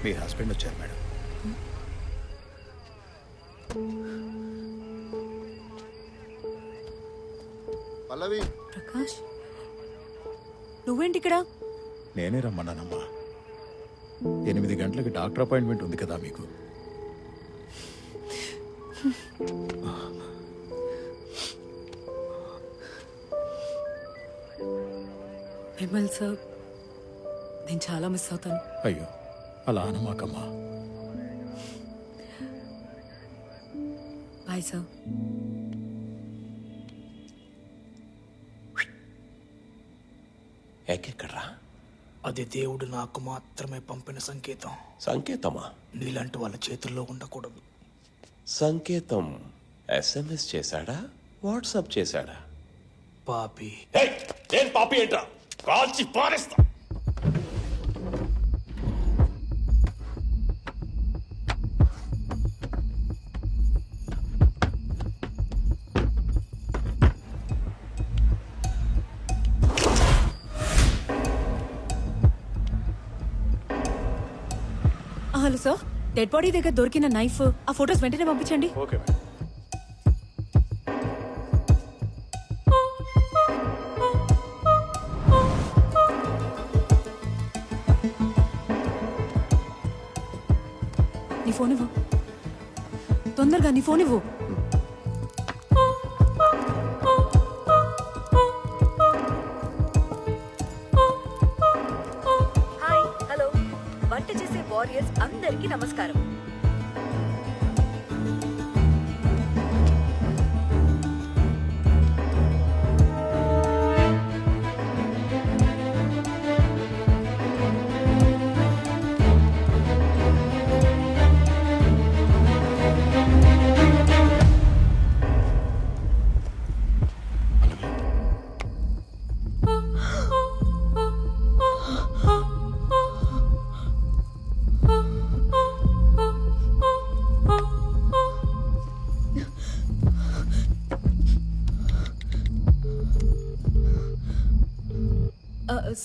మీ husband వచ్చారు madam. పల్లవి, ప్రకాష్, నువ్వేంటి ఇక్కడ? నేనే రమ్మన్నానమ్మా. 8 గంటలకి డాక్టర్ అపాయింట్మెంట్ ఉంది కదా మీకు. విమల్ సార్, నేను చాలా మిస్ అవుతాను. అయ్యో, అలా అనమాకమ్మా. Bye sir. ఎక్కడ్రా? అది దేవుడు నాకు మాత్రమే పంపిన సంకేతం. సంకేతమా? నీలాంటి వాళ్ళ చేతుల్లో ఉండకూడదు. సంకేతం SMS చేశాడా, వాట్సాప్ చేశాడా? పాపి. నేను పాపి ఏంట్రా? కాల్చి పారేస్తా. హలో సార్, డెడ్ బాడీ దగ్గర దొరికిన నైఫ్, ఆ ఫొటోస్ వెంటనే పంపించండి. Okay madam. నీ ఫోన్ ఇవ్వు, తొందరగా నీ ఫోన్ ఇవ్వు. Hi, hello. వంట చేసే వారియర్స్ అందరికీ నమస్కారం.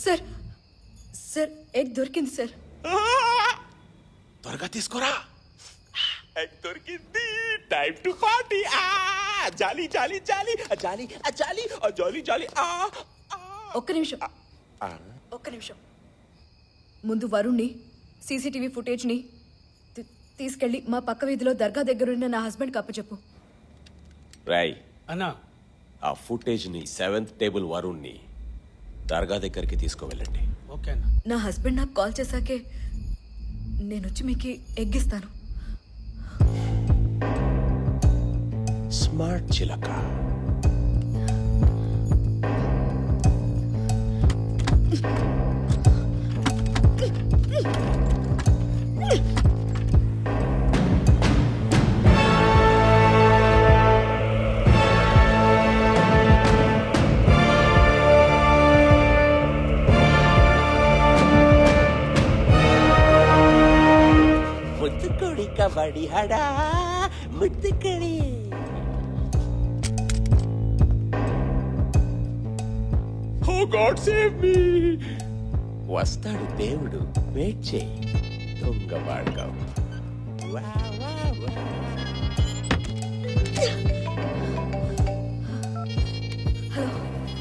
సార్, సార్, ఎగ్ దొరికింది సార్. త్వరగా తీసుకోరా. దొరికింది. Time to party. జాలి జాలి జాలి జాలి జాలి జాలి జాలి. ఒక్క నిమిషం, ఒక్క నిమిషం. ముందు వరుణ్ణి, సీసీటీవీ ఫుటేజ్ని తీసుకెళ్ళి మా పక్క వీధిలో దర్గా దగ్గరున్న నా హస్బెండ్కి అప్పచెప్పు. రాయ్ అన్నా, ఆ ఫుటేజ్ ని 7th టేబుల్ వరుణ్ణి దర్గా దగ్గరికి తీసుకువెళ్ళండి. ఓకే అన్నా. నా హస్బెండ్ నాకు కాల్ చేశాకే నేను వచ్చి మీకు ఎగ్గిస్తాను. స్మార్ట్ చిలక. ముద్దుకొడి కబడి హడా ముద్దుకొడి. ఓ గాడ్ సేవ్ మీ. వస్తాడు దేవుడు, వెయిట్ చేయి. దొంగ బాడ్గా.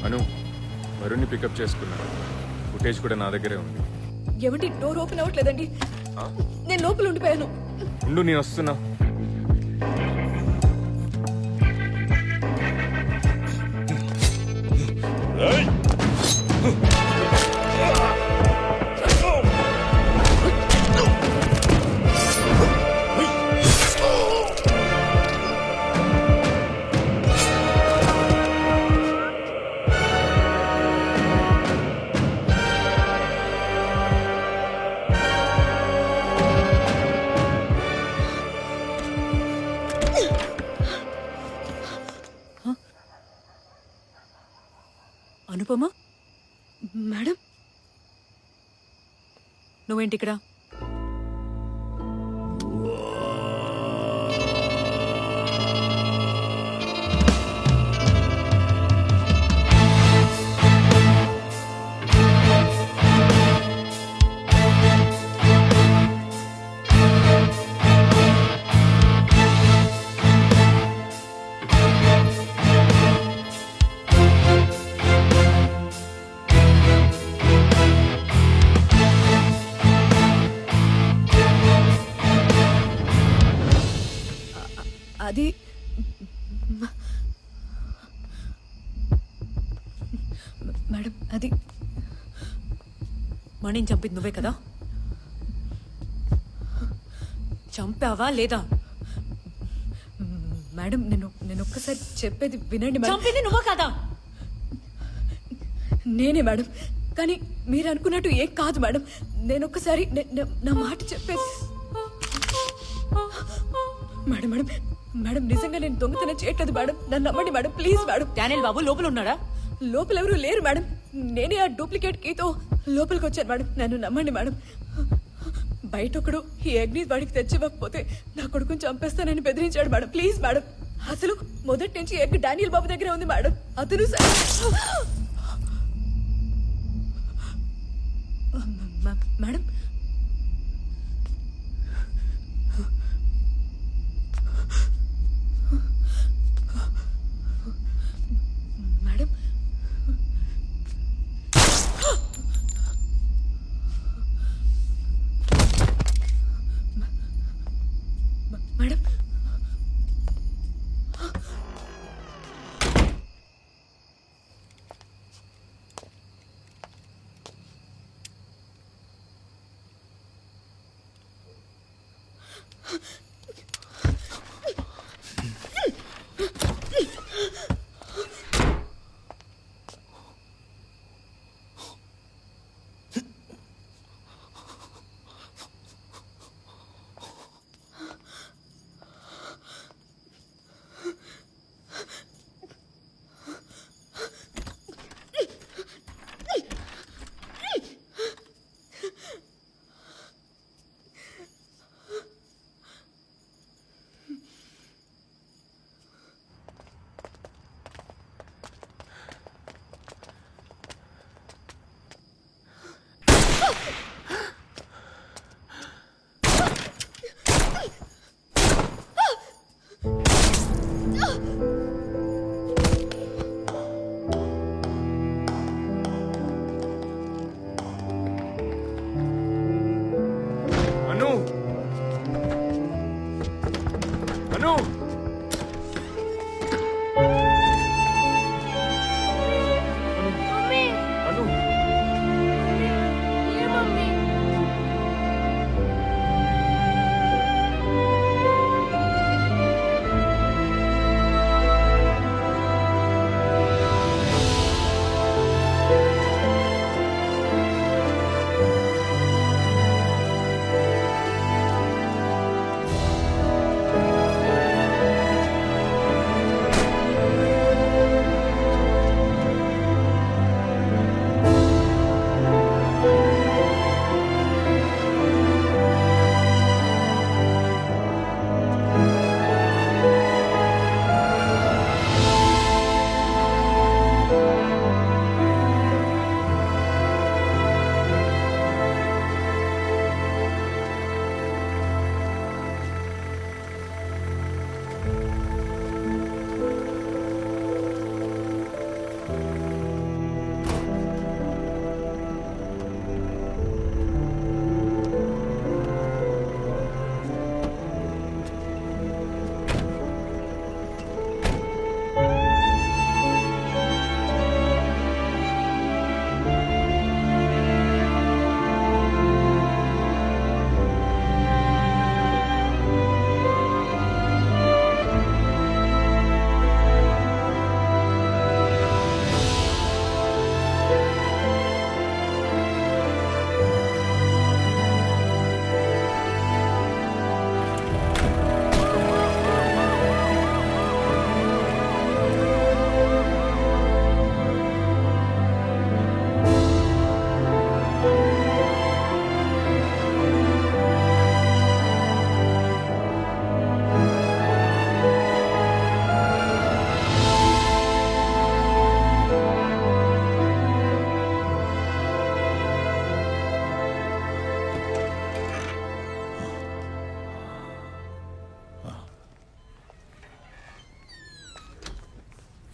అను, వరుణ్ణి పికప్ చేసుకున్నాను. ఫుటేజ్ కూడా నా దగ్గరే ఉంది. ఏమిటి డోర్ ఓపెన్ అవ్వట్లేదండి? నేను లోపల ఉండిపోయాను. ఉండు, నేను వస్తున్నా. అనుపమ మేడం నువ్వేంటి ఇక్కడ? అది మేడం అది మణిని చంపింది నువ్వే కదా? చంపావా లేదా? మేడం నేను ఒక్కసారి చెప్పేది వినండి మేడం. చంపింది నువ్వా కదా? నేనే మేడం, కానీ మీరు అనుకున్నట్టు ఏం కాదు మేడం. నేను ఒక్కసారి నా మాట చెప్పేది మేడం. మేడం మేడం నిజంగా నేను దొంగతనం చేయట్లేదు మేడం. నన్ను నమ్మండి మేడం, ప్లీజ్ మేడం. డానియల్ బాబు లోపల ఉన్నాడా? లోపల ఎవరు లేరు మేడం. నేనే ఆ డూప్లికేట్ కీతో లోపలికి వచ్చాను మేడం. నన్ను నమ్మండి మేడం. బయట ఒకడు ఈ అగ్ని వాడికి తెచ్చివ్వకపోతే నా కొడుకుని చంపేస్తానని బెదిరించాడు మేడం. ప్లీజ్ మేడం, అసలు మొదటి నుంచి ఎగ్ డానియల్ బాబు దగ్గరే ఉంది మేడం. అతను మేడం మేడం మేడం అను అను అను మమ్మీ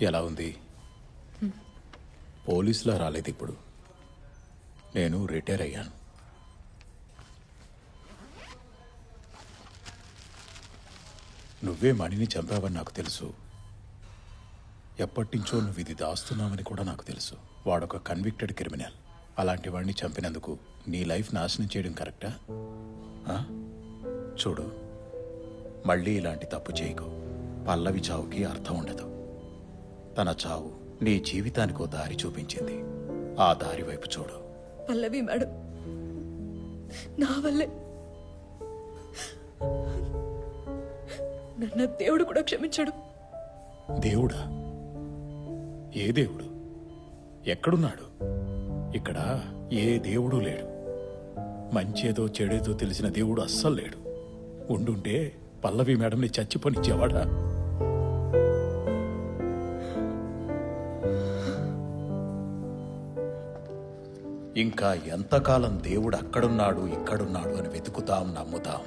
ఎలా ఉంది? పోలీసులా రాలేదు ఇప్పుడు. నేను రిటైర్ అయ్యాను. నువ్వే మణిని చంపావని నాకు తెలుసు. ఎప్పటినుంచో నువ్వు ఇది దాస్తున్నావని కూడా నాకు తెలుసు. వాడొక కన్విక్టెడ్ క్రిమినల్. అలాంటి వాడిని చంపినందుకు నీ లైఫ్ నాశనం చేయడం కరెక్టా? చూడు, మళ్ళీ ఇలాంటి తప్పు చేయకు. పల్లవి చావుకి అర్థం ఉండదు. తన చావు నీ జీవితానికో దారి చూపించింది. ఆ దారి వైపు చూడు. పల్లవి మేడం నా వల్లే నన్ను దేవుడు కూడా క్షమించాడు. దేవుడా? ఏ దేవుడు? ఎక్కడున్నాడు? ఇక్కడ ఏ దేవుడు లేడు. మంచేదో చెడేదో తెలిసిన దేవుడు అస్సలు లేడు. ఉండుంటే పల్లవి మేడంని చచ్చిపోనిచ్చేవాడా? ఇంకా ఎంతకాలం దేవుడు అక్కడున్నాడు ఇక్కడున్నాడు అని వెతుకుతాం, నమ్ముతాం.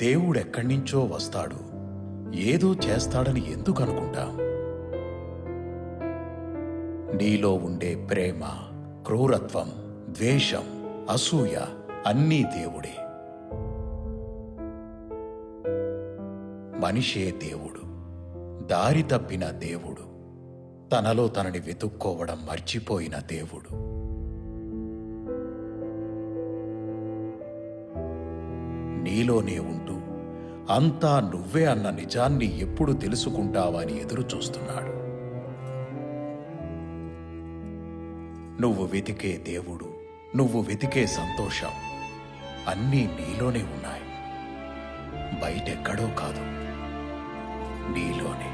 దేవుడు ఎక్కడి నుంచో వస్తాడు, ఏదో చేస్తాడని ఎందుకు అనుకుంటాం? నీలో ఉండే ప్రేమ, క్రూరత్వం, ద్వేషం, అసూయ అన్నీ దేవుడే. మనిషే దేవుడు, దారి తప్పిన దేవుడు, తనలో తనని వెతుక్కోవడం మర్చిపోయిన దేవుడు. నీలోనే ఉంటూ అంతా నువ్వే అన్న నిజాన్ని ఎప్పుడు తెలుసుకుంటావని ఎదురు చూస్తున్నాడు. నువ్వు వెతికే దేవుడు, నువ్వు వెతికే సంతోషం అన్నీ నీలోనే ఉన్నాయి. బయటెక్కడో కాదు, నీలోనే.